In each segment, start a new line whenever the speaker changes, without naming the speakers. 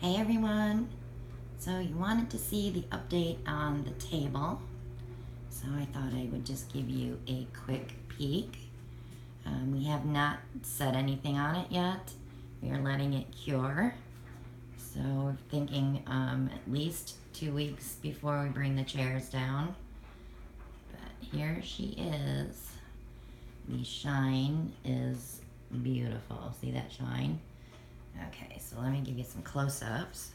Hey everyone! So you wanted to see the update on the table, so I thought I would just give you a quick peek. We have not set anything on it yet. We are letting it cure. So we're thinking at least 2 weeks before we bring the chairs down. But here she is. The shine is beautiful. See that shine? Okay, so let me give you some close-ups.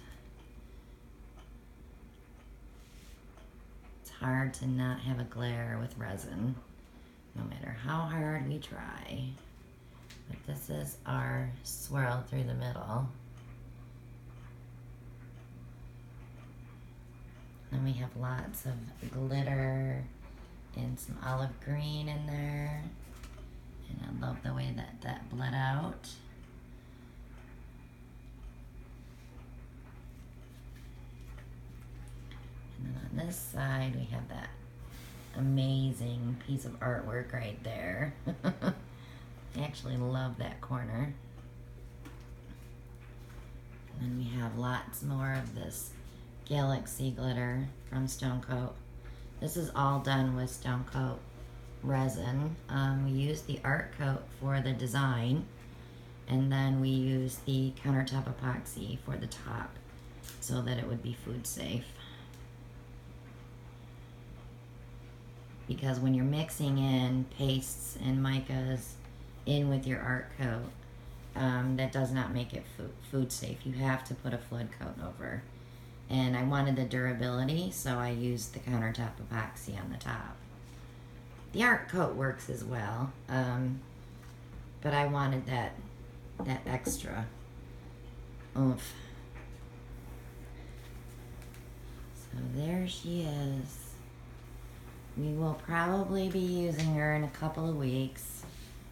It's hard to not have a glare with resin, no matter how hard we try. But this is our swirl through the middle. Then we have lots of glitter and some olive green in there. And I love the way that bled out. And then on this side, we have that amazing piece of artwork right there. I actually love that corner. And then we have lots more of this Galaxy glitter from Stone Coat. This is all done with Stone Coat resin. We use the art coat for the design, and then we use the countertop epoxy for the top so that it would be food safe. Because when you're mixing in pastes and micas in with your art coat, that does not make it food safe. You have to put a flood coat over. And I wanted the durability, so I used the countertop epoxy on the top. The art coat works as well, but I wanted that extra oomph. So there she is. We will probably be using her in a couple of weeks.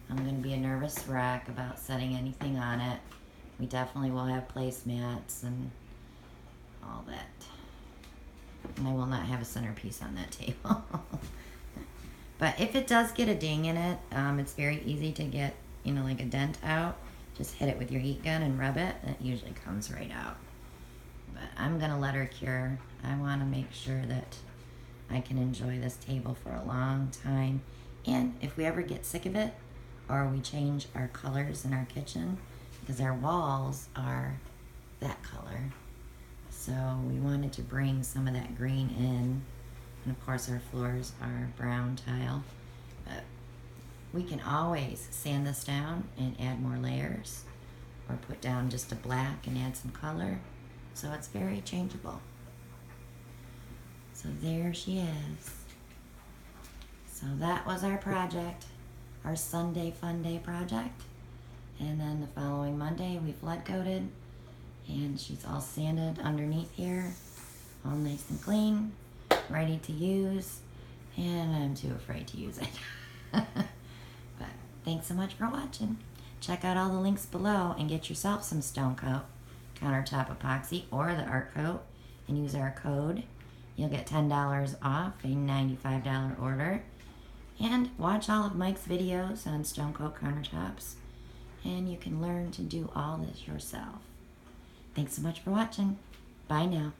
I'm going to be a nervous wreck about setting anything on it. We definitely will have placemats and all that. And I will not have a centerpiece on that table. But if it does get a ding in it, it's very easy to get, like a dent out. Just hit it with your heat gun and rub it. It usually comes right out. But I'm going to let her cure. I want to make sure that I can enjoy this table for a long time. And if we ever get sick of it, or we change our colors in our kitchen, because our walls are that color. So we wanted to bring some of that green in. And of course our floors are brown tile. But we can always sand this down and add more layers, or put down just a black and add some color. So it's very changeable. So there she is. So that was our project, our Sunday Fun Day project. And then the following Monday we flood coated, and she's all sanded underneath here, all nice and clean, ready to use, and I'm too afraid to use it. But thanks so much for watching. Check out all the links below and get yourself some Stone Coat countertop epoxy or the art coat and use our code. You'll get $10 off a $95 order. And watch all of Mike's videos on Stone Coat countertops, and you can learn to do all this yourself. Thanks so much for watching. Bye now.